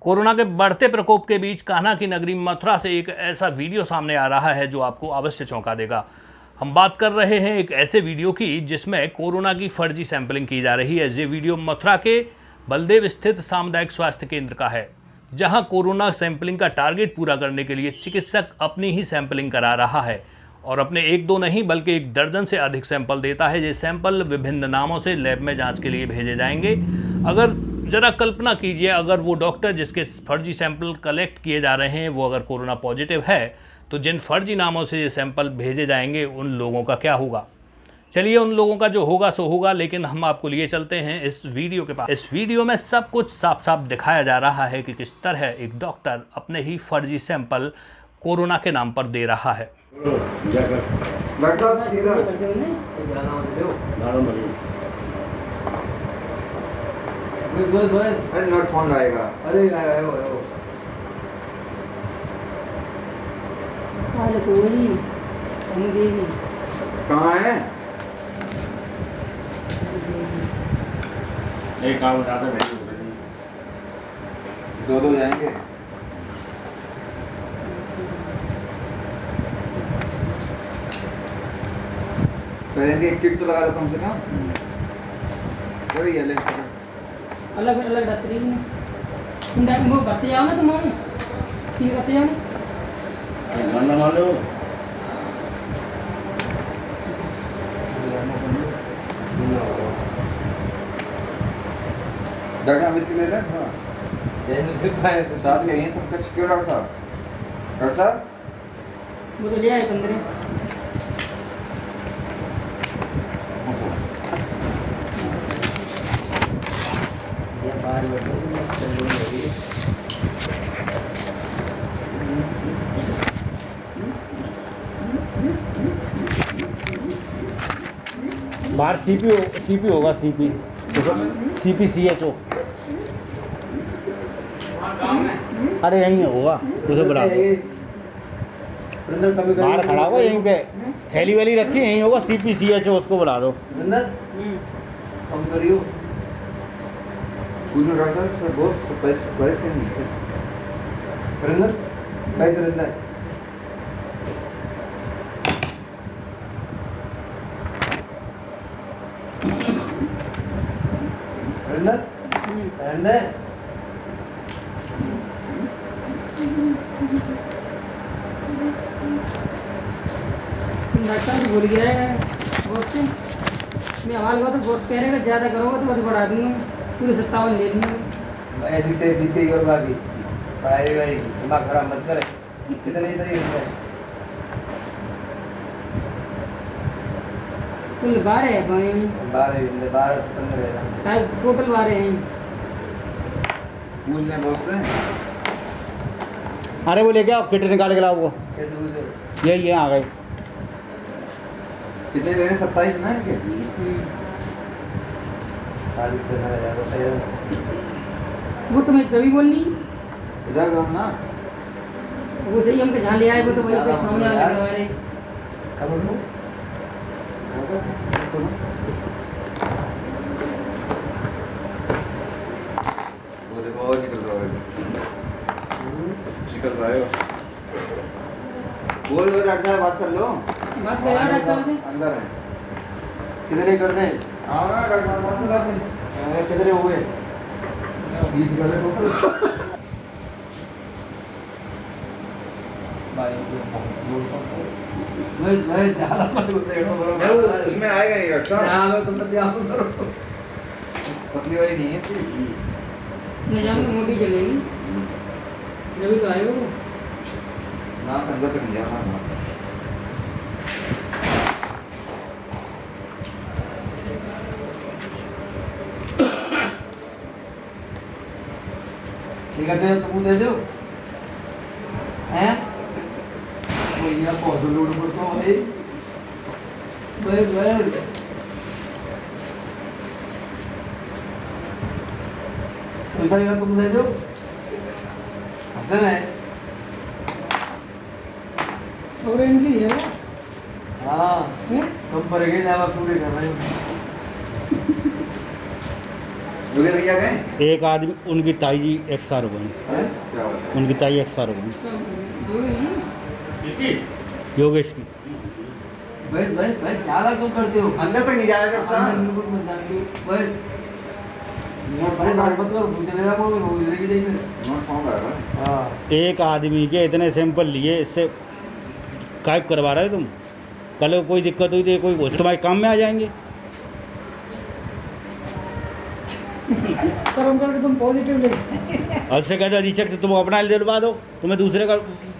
Corona के बढ़ते प्रकोप के बीच कान्हा की नगरी मथुरा से एक ऐसा वीडियो सामने आ रहा है जो आपको अवश्य चौंका देगा। हम बात कर रहे हैं एक ऐसे वीडियो की जिसमें कोरोना की फर्जी सैंपलिंग की जा रही है। ये वीडियो मथुरा के बलदेव स्थित सामुदायिक स्वास्थ्य केंद्र का है, जहां कोरोना सैंपलिंग का टारगेट पूरा करने के लिए चिकित्सक अपनी ही सैंपलिंग करा रहा है और अपने एक दो नहीं बल्कि 1 दर्जन से अधिक सैंपल देता है। ये सैंपल विभिन्न नामों से लैब में जांच के लिए भेजे जाएंगे। अगर जरा कल्पना कीजिए, अगर वो डॉक्टर जिसके फर्जी सैंपल कलेक्ट किए जा रहे हैं वो अगर कोरोना पॉजिटिव है, तो जिन फर्जी नामों से ये सैंपल भेजे जाएंगे उन लोगों का क्या होगा। चलिए, उन लोगों का जो होगा सो होगा, लेकिन हम आपको लिए चलते हैं इस वीडियो के पास। इस वीडियो में सब कुछ साफ साफ दिखाया जा रहा है कि किस तरह एक डॉक्टर अपने ही फर्जी सैंपल कोरोना के नाम पर दे रहा है। अरे नोट फोन आएगा। अरे कहाँ है? एक काम बताते हैं, दो जाएंगे। पहले एक किट तो लगा दो कम से कम। ये अलग अलग रात्रि में तुम टाइम वो करते जाओ ना, तुम्हारे ठीक करते जाओ ना। गाना मान लो। डॉक्टर अमित की ले रहे हैं। हाँ, साथ में यहीं सब कुछ क्यों डॉक्टर साहब? डॉक्टर साहब वो तो ले आए 15। बाहर सीपी होगा, CPCHO। अरे यहीं होगा, उसे बुला दो। बाहर खड़ा होगा यहीं पे, थैली वाली रखी यहीं होगा, CPCHO, उसको बुला दो। कम करियो। पूर्ण डॉक्टर सर बहुत सप्लाइज करनी है। सुरेंद्र भाई, सुरेंद्र डॉक्टर भूल गया है बहुत से। मैं हमारे को तो बहुत कह रहे हैं, ज़्यादा करोगे तो बहुत बढ़ा दूंगा, पूरे 57 ले लूँगा। मैं जीते और बाकी पढ़ाई भाई दिमाग खराब मत करे। कितने तरीके कुल 12 है, 12 15 टोटल 12 हैं। पूछ लें बहुत से। अरे वो लेके आओ, किट निकाल के लाओ वो। ये आ गए। कितने लेने? 27 ना है क्या? वो तुम्हें कभी बोलनी इधर हम ना वो सही, हमको जहाँ ले आए वो तो वही पे सामने आ रहे। वो देखो और निकल रहा है। बोल डॉक्टर बात कर लो। बात कर यार, अच्छा से अंदर है। कितने करते हैं? आओ ना डॉक्टर बात कर ले। कितने हुए? 20 कर ले टोटल। मैं ज्यादा मत बोल। इसमें आएगा नहीं डॉक्टर साहब। हां, तुम पतली आप करो। पतली वाली नहीं है इसकी। मैं जानता मोटी चलेगी, जब तो आएगा वो ना अंदर तक नहीं जाना। ठीक है, तुम दे दो हैं। वो ये बहुत लोड पड़ता है भाई। तो तुम दे दो। हसन है छोरे इनकी है वो। हाँ, तुम पर गए ना पूरे कर रहे हो। दूल्हे भैया गए? एक आदमी, उनकी ताई जी एक्सपायर हो गई, क्या हुआ? उनकी ताई एक्सपायर हो गई, योगेश की। भाई ज्यादा क्यों करते हो? अंदर तक नहीं जाया करता। बिल्कुल मत जाइए भाई। अरे मत करो, पूछने लगा वो जिंदगी देख ले। नोट फोन करेगा। हां एक आदमी के इतने सैंपल लिए, इससे कायब करवा रहे हो तुम। कल को कोई दिक्कत हुई तो ये कोई तुम्हारे काम में आ जाएंगे। कर्म करके तुम पॉजिटिव ले। और से कहते अधीक्षक से तुम अपना दिलवा दो, तुम्हें दूसरे का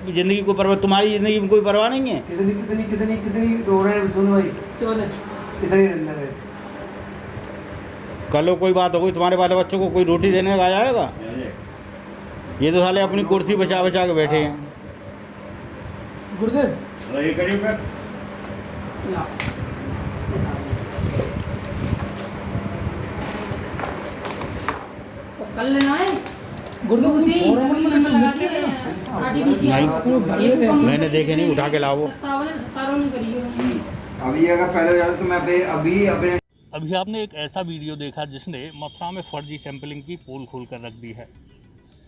ज़िंदगी को परवाह, तुम्हारी ज़िंदगी में कोई परवाह नहीं है। कितनी कितनी कितनी कितनी हो रहे हैं दोनों भाई? 14 कितनी अंदर है? कल को कोई बात हो गई, तुम्हारे वाले बच्चों को कोई रोटी देने का आएगा? ये तो साले अपनी कुर्सी बचा बचा के बैठे हैं। गुरुदेव ये करिए फिर। या तो कल लेना है गुरुदेव, उसी नंबर लगा के आरटीपीसीआर मैंने देखे नहीं, उठा के लाओ। 57 करिए। अभी अगर पहले हो जाता तो मैं अभी अपने अभी आपने एक ऐसा वीडियो देखा जिसने मथुरा में फर्जी सैंपलिंग की पोल खोल कर रख दी है।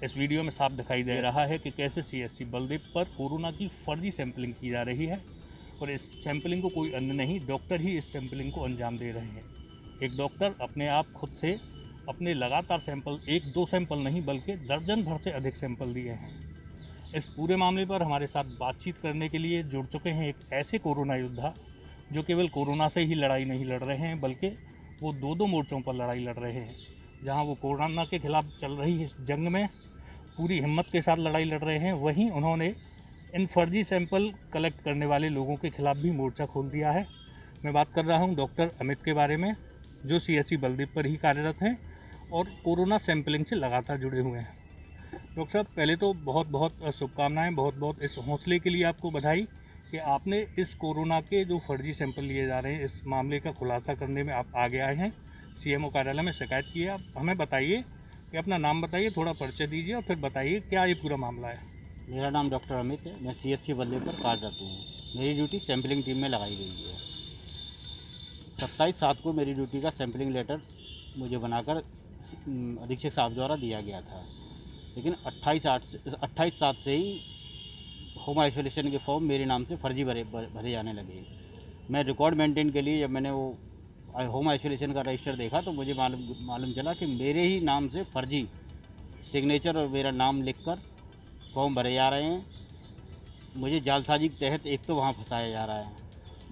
इस वीडियो में साफ दिखाई दे रहा है कि कैसे सीएससी बलदेव पर कोरोना की फर्जी सैंपलिंग की जा रही है और इस सैंपलिंग को कोई अन्य नहीं, डॉक्टर ही इस सैंपलिंग को अंजाम दे रहे हैं। एक डॉक्टर अपने आप खुद से अपने लगातार सैंपल, 1-2 सैंपल नहीं बल्कि दर्जन भर से अधिक सैंपल दिए हैं। इस पूरे मामले पर हमारे साथ बातचीत करने के लिए जुड़ चुके हैं एक ऐसे कोरोना योद्धा जो केवल कोरोना से ही लड़ाई नहीं लड़ रहे हैं बल्कि वो 2-2 मोर्चों पर लड़ाई लड़ रहे हैं। जहां वो कोरोना के खिलाफ चल रही इस जंग में पूरी हिम्मत के साथ लड़ाई लड़ रहे हैं, वहीं उन्होंने इन फर्जी सैंपल कलेक्ट करने वाले लोगों के खिलाफ भी मोर्चा खोल दिया है। मैं बात कर रहा हूं डॉक्टर अमित के बारे में, जो सीएससी बलदेव पर ही कार्यरत हैं और कोरोना सैंपलिंग से लगातार जुड़े हुए हैं। डॉक्टर साहब, पहले तो बहुत बहुत शुभकामनाएं, बहुत बहुत इस हौसले के लिए आपको बधाई कि आपने इस कोरोना के जो फर्जी सैंपल लिए जा रहे हैं इस मामले का खुलासा करने में आप आगे आए हैं। सीएमओ कार्यालय में शिकायत की है। आप हमें बताइए कि अपना नाम बताइए, थोड़ा परिचय दीजिए और फिर बताइए क्या ये पूरा मामला है। मेरा नाम डॉक्टर अमित है, मैं सीएससी बलदेव पर कार्यरत हूँ। मेरी ड्यूटी सैंपलिंग टीम में लगाई गई है। 27/7 को मेरी ड्यूटी का सैंपलिंग लेटर मुझे बनाकर अधीक्षक साहब द्वारा दिया गया था, लेकिन 28/7 से ही होम आइसोलेशन के फॉर्म मेरे नाम से फर्जी भरे जाने लगे। मैं रिकॉर्ड मेंटेन के लिए जब मैंने वो होम आइसोलेशन का रजिस्टर देखा तो मुझे मालूम चला कि मेरे ही नाम से फर्जी सिग्नेचर और मेरा नाम लिखकर फॉर्म भरे जा रहे हैं। मुझे जालसाजी के तहत एक तो वहाँ फंसाया जा रहा है।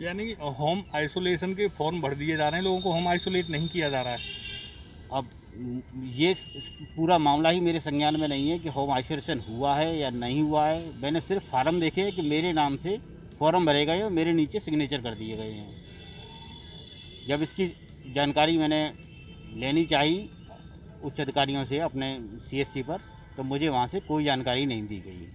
यानी कि होम आइसोलेशन के फॉर्म भर दिए जा रहे हैं, लोगों को होम आइसोलेट नहीं किया जा रहा है। अब ये पूरा मामला ही मेरे संज्ञान में नहीं है कि होम आइसोलेशन हुआ है या नहीं हुआ है। मैंने सिर्फ फार्म देखे हैं कि मेरे नाम से फॉर्म भरे गए और मेरे नीचे सिग्नेचर कर दिए गए हैं। जब इसकी जानकारी मैंने लेनी चाहिए उच्च अधिकारियों से अपने सीएससी पर, तो मुझे वहाँ से कोई जानकारी नहीं दी गई।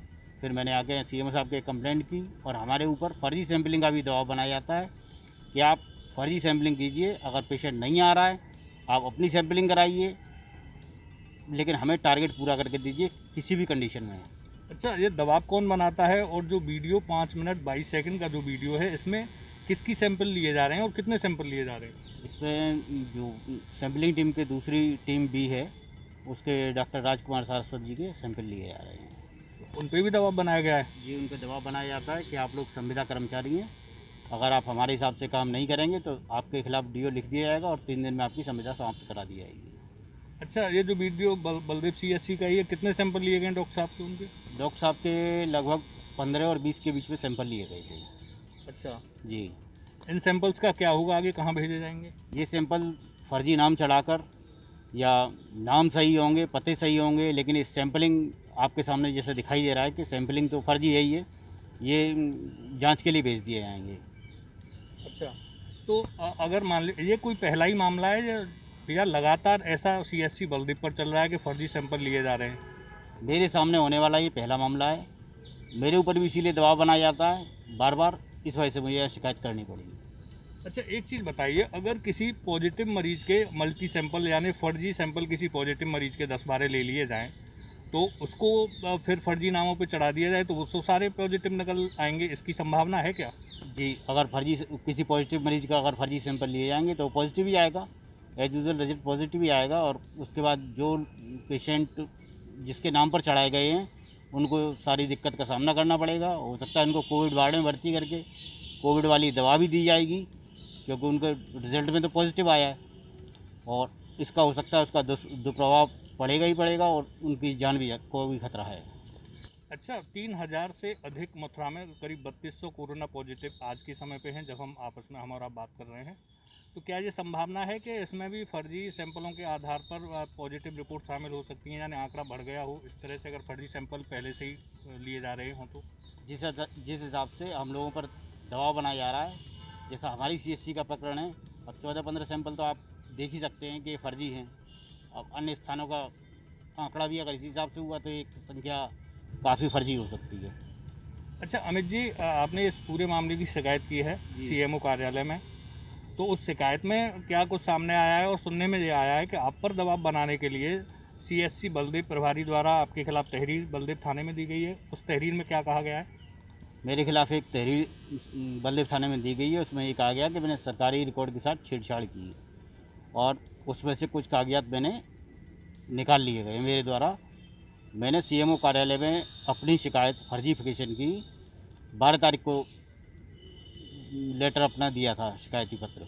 फिर मैंने आके सीएमओ साहब के कंप्लेंट की और हमारे ऊपर फर्जी सैंपलिंग का भी दबाव बनाया जाता है कि आप फर्जी सैंपलिंग कीजिए, अगर पेशेंट नहीं आ रहा है आप अपनी सैंपलिंग कराइए, लेकिन हमें टारगेट पूरा करके दीजिए किसी भी कंडीशन में। अच्छा, ये दबाव कौन बनाता है? और जो वीडियो 5 मिनट 22 सेकंड का जो वीडियो है, इसमें किसकी सैंपल लिए जा रहे हैं और कितने सैंपल लिए जा रहे हैं? इसमें जो सैंपलिंग टीम के दूसरी टीम भी है, उसके डॉक्टर राजकुमार सारस्वत जी के सैंपल लिए जा रहे हैं। उन पर भी दबाव बनाया गया है? जी, उन पर दबाव बनाया जाता है कि आप लोग संविदा कर्मचारी हैं, अगर आप हमारे हिसाब से काम नहीं करेंगे तो आपके खिलाफ डीओ लिख दिया जाएगा और 3 दिन में आपकी संविदा समाप्त करा दी जाएगी। अच्छा, ये जो वीडियो बलदेव सीएससी का, ये कितने सैंपल लिए गए डॉक्टर साहब के? उनके डॉक्टर साहब के लगभग 15 और 20 के बीच में सैंपल लिए गए थे। अच्छा जी। इन सैंपल्स का क्या होगा, आगे कहाँ भेजे जाएंगे? ये सैंपल फर्जी नाम चढ़ाकर या नाम सही होंगे, पते सही होंगे, लेकिन इस सैंपलिंग आपके सामने जैसे दिखाई दे रहा है कि सैंपलिंग तो फर्जी है ही है, ये जांच के लिए भेज दिए जाएंगे। अच्छा, तो अगर मान लीजिए ये कोई पहला ही मामला है या लगातार ऐसा सीएससी बलदेव पर चल रहा है कि फर्जी सैंपल लिए जा रहे हैं? मेरे सामने होने वाला ये पहला मामला है। मेरे ऊपर भी इसीलिए दबाव बनाया जाता है बार बार, इस वजह से मुझे यह शिकायत करनी पड़ी। अच्छा, एक चीज़ बताइए, अगर किसी पॉजिटिव मरीज के मल्टी सैंपल यानी फर्जी सैंपल किसी पॉजिटिव मरीज के 10-12 ले लिए जाएं तो उसको फिर फर्जी नामों पे चढ़ा दिया जाए तो वो सारे पॉजिटिव निकल आएंगे, इसकी संभावना है क्या? जी, अगर फर्जी किसी पॉजिटिव मरीज का अगर फर्जी सैंपल लिए जाएंगे तो पॉजिटिव ही आएगा। एज यूजल रिजल्ट पॉजिटिव ही आएगा। और उसके बाद जो पेशेंट जिसके नाम पर चढ़ाए गए हैं उनको सारी दिक्कत का सामना करना पड़ेगा। हो सकता है उनको कोविड वार्ड में भर्ती करके कोविड वाली दवा भी दी जाएगी, क्योंकि उनके रिजल्ट में तो पॉजिटिव आया है। और इसका हो सकता है उसका दुष्प्रभाव पड़ेगा ही पड़ेगा और उनकी जान भी को भी खतरा है। अच्छा, 3000 से अधिक मथुरा में करीब 3200 कोरोना पॉजिटिव आज के समय पे हैं जब हम आपस में हमारा बात कर रहे हैं। तो क्या ये संभावना है कि इसमें भी फर्जी सैंपलों के आधार पर पॉजिटिव रिपोर्ट शामिल हो सकती हैं, यानी आंकड़ा बढ़ गया हो इस तरह से, अगर फर्जी सैंपल पहले से ही लिए जा रहे हों तो? जिस हिसाब से हम लोगों पर दबाव बनाया जा रहा है, जैसा हमारी CSC का प्रकरण है, अब 14-15 सैंपल तो आप देख ही सकते हैं कि ये फर्जी हैं। अब अन्य स्थानों का आंकड़ा भी अगर इसी हिसाब से हुआ तो एक संख्या काफ़ी फर्जी हो सकती है। अच्छा अमित जी, आपने इस पूरे मामले की शिकायत की है CMO कार्यालय में, तो उस शिकायत में क्या कुछ सामने आया है? और सुनने में ये आया है कि आप पर दबाव बनाने के लिए CSC बलदेव प्रभारी द्वारा आपके खिलाफ तहरीर बलदेव थाने में दी गई है। उस तहरीर में क्या कहा गया है? मेरे खिलाफ एक तहरीर बलदेव थाने में दी गई है। उसमें ये कहा गया कि मैंने सरकारी रिकॉर्ड के साथ छेड़छाड़ की और उसमें से कुछ कागजात मैंने निकाल लिए गए मेरे द्वारा। मैंने CMO कार्यालय में अपनी शिकायत फर्जीफिकेशन की 12 तारीख को लेटर अपना दिया था, शिकायती पत्र।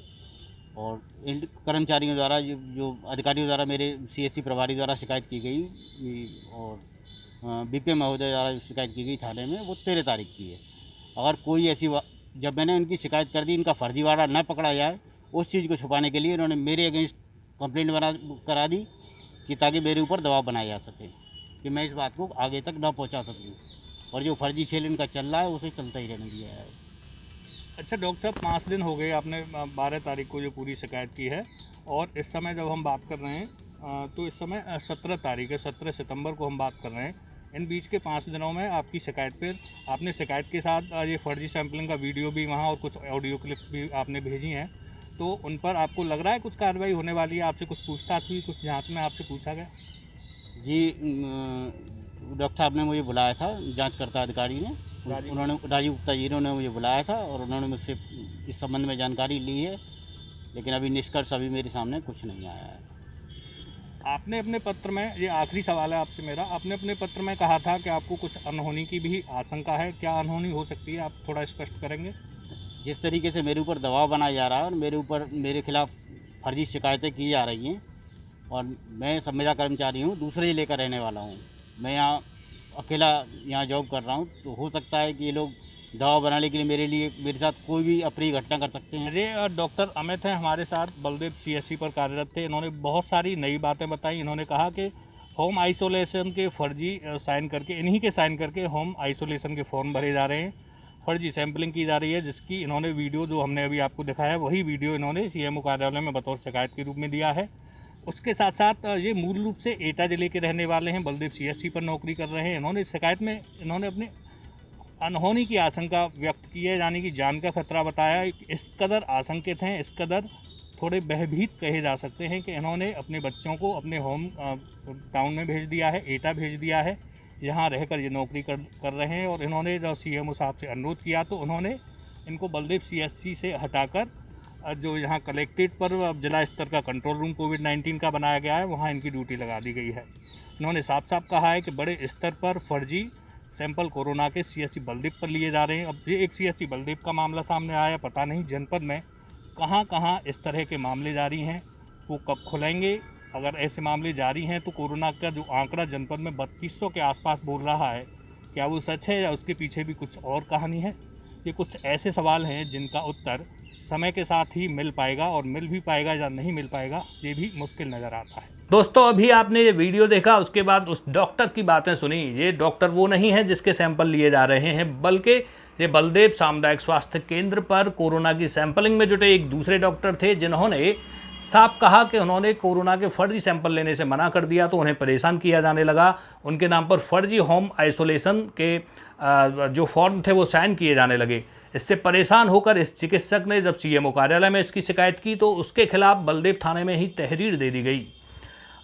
और इन कर्मचारियों द्वारा जो अधिकारियों द्वारा मेरे CSC प्रभारी द्वारा शिकायत की गई और BPM महोदय द्वारा शिकायत की गई थाने में, वो 13 तारीख की है। अगर कोई ऐसी जब मैंने उनकी शिकायत कर दी, इनका फर्जीवाड़ा न पकड़ा जाए, उस चीज़ को छुपाने के लिए इन्होंने मेरे अगेंस्ट कंप्लेंट करा दी कि ताकि मेरे ऊपर दबाव बनाया जा सके कि मैं इस बात को आगे तक न पहुंचा सकूं। और जो फर्जी खेल इनका चल रहा है उसे चलता ही रहने दिया है। अच्छा डॉक्टर साहब, 5 दिन हो गए आपने 12 तारीख को जो पूरी शिकायत की है, और इस समय जब हम बात कर रहे हैं तो इस समय 17 तारीख है, 17 सितंबर को हम बात कर रहे हैं। इन बीच के 5 दिनों में आपकी शिकायत पर आपने शिकायत के साथ ये फर्जी सैंपलिंग का वीडियो भी वहाँ और कुछ ऑडियो क्लिप्स भी आपने भेजी हैं, तो उन पर आपको लग रहा है कुछ कार्रवाई होने वाली है? आपसे कुछ पूछताछ हुई, कुछ जांच में आपसे पूछा गया? जी, डॉक्टर साहब ने मुझे बुलाया था, जांचकर्ता अधिकारी ने, उन्होंने राजीव गुप्ता जी ने मुझे बुलाया था और उन्होंने मुझसे इस संबंध में जानकारी ली है, लेकिन अभी निष्कर्ष अभी मेरे सामने कुछ नहीं आया है। आपने अपने पत्र में, ये आखिरी सवाल है आपसे मेरा, आपने अपने पत्र में कहा था कि आपको कुछ अनहोनी की भी आशंका है। क्या अनहोनी हो सकती है, आप थोड़ा स्पष्ट करेंगे? जिस तरीके से मेरे ऊपर दबाव बनाया जा रहा है और मेरे खिलाफ फर्जी शिकायतें की जा रही हैं, और मैं संविदा कर्मचारी हूँ, दूसरे जिले का रहने वाला हूँ, मैं यहाँ अकेला यहाँ जॉब कर रहा हूँ, तो हो सकता है कि ये लोग दबाव बनाने के लिए मेरे साथ कोई भी अप्रिय घटना कर सकते हैं। ये डॉक्टर अमित हैं हमारे साथ, बलदेव CSC पर कार्यरत थे। इन्होंने बहुत सारी नई बातें बताई। इन्होंने कहा कि होम आइसोलेशन के फर्जी साइन करके, इन्हीं के साइन करके होम आइसोलेशन के फॉर्म भरे जा रहे हैं, फर्जी सैंपलिंग की जा रही है, जिसकी इन्होंने वीडियो जो हमने अभी आपको दिखाया है वही वीडियो इन्होंने CMO कार्यालय में बतौर शिकायत के रूप में दिया है। उसके साथ साथ ये मूल रूप से एटा जिले के रहने वाले हैं, बलदेव CSC पर नौकरी कर रहे हैं। इन्होंने शिकायत में अपनी अनहोनी की आशंका व्यक्त की है, यानी कि जान का खतरा बताया। इस कदर आशंकित हैं, इस कदर थोड़े भयभीत कहे जा सकते हैं कि इन्होंने अपने बच्चों को अपने होम टाउन में भेज दिया है, एटा भेज दिया है, यहाँ रहकर ये नौकरी कर रहे हैं। और इन्होंने जब CMO साहब से अनुरोध किया तो उन्होंने इनको बलदेव CSC से हटाकर जो यहाँ कलेक्ट्रेट पर जिला स्तर का कंट्रोल रूम कोविड-19 का बनाया गया है, वहाँ इनकी ड्यूटी लगा दी गई है। इन्होंने साफ साफ कहा है कि बड़े स्तर पर फर्जी सैंपल कोरोना के CSC बलदेव पर लिए जा रहे हैं। अब ये एक CSC बलदेव का मामला सामने आया, पता नहीं जनपद में कहाँ कहाँ इस तरह के मामले जारी हैं, वो कब खुलेंगे। अगर ऐसे मामले जारी हैं तो कोरोना का जो आंकड़ा जनपद में 3200 के आसपास बोल रहा है, क्या वो सच है या उसके पीछे भी कुछ और कहानी है? ये कुछ ऐसे सवाल हैं जिनका उत्तर समय के साथ ही मिल पाएगा, और मिल भी पाएगा या नहीं मिल पाएगा ये भी मुश्किल नज़र आता है। दोस्तों, अभी आपने ये वीडियो देखा, उसके बाद उस डॉक्टर की बातें सुनी। ये डॉक्टर वो नहीं है जिसके सैंपल लिए जा रहे हैं, बल्कि ये बलदेव सामुदायिक स्वास्थ्य केंद्र पर कोरोना की सैंपलिंग में जुटे एक दूसरे डॉक्टर थे, जिन्होंने साफ कहा कि उन्होंने कोरोना के फर्जी सैंपल लेने से मना कर दिया तो उन्हें परेशान किया जाने लगा। उनके नाम पर फर्जी होम आइसोलेशन के जो फॉर्म थे वो साइन किए जाने लगे। इससे परेशान होकर इस चिकित्सक ने जब CMO कार्यालय में इसकी शिकायत की तो उसके खिलाफ बलदेव थाने में ही तहरीर दे दी गई।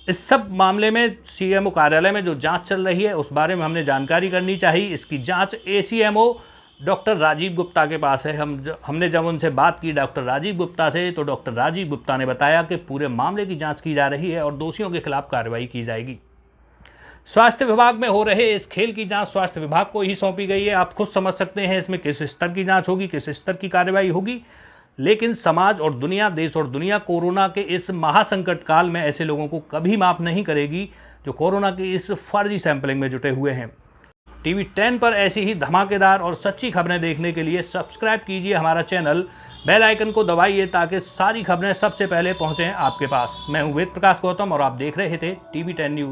इस सब मामले में CMO कार्यालय में जो जांच चल रही है उस बारे में हमने जानकारी करनी चाहिए। इसकी जांच ACMO डॉक्टर राजीव गुप्ता के पास है। हमने जब उनसे बात की डॉक्टर राजीव गुप्ता से, तो डॉक्टर राजीव गुप्ता ने बताया कि पूरे मामले की जांच की जा रही है और दोषियों के खिलाफ कार्रवाई की जाएगी। स्वास्थ्य विभाग में हो रहे इस खेल की जांच स्वास्थ्य विभाग को ही सौंपी गई है। आप खुद समझ सकते हैं इसमें किस स्तर की जांच होगी, किस स्तर की कार्रवाई होगी। लेकिन समाज और दुनिया, देश और दुनिया कोरोना के इस महासंकट काल में ऐसे लोगों को कभी माफ नहीं करेगी जो कोरोना की इस फर्जी सैंपलिंग में जुटे हुए हैं। टीवी 10 पर ऐसी ही धमाकेदार और सच्ची खबरें देखने के लिए सब्सक्राइब कीजिए हमारा चैनल, बेल आइकन को दबाइए ताकि सारी खबरें सबसे पहले पहुंचें आपके पास। मैं हूं वेद प्रकाश गौतम और आप देख रहे थे टीवी 10 न्यूज़।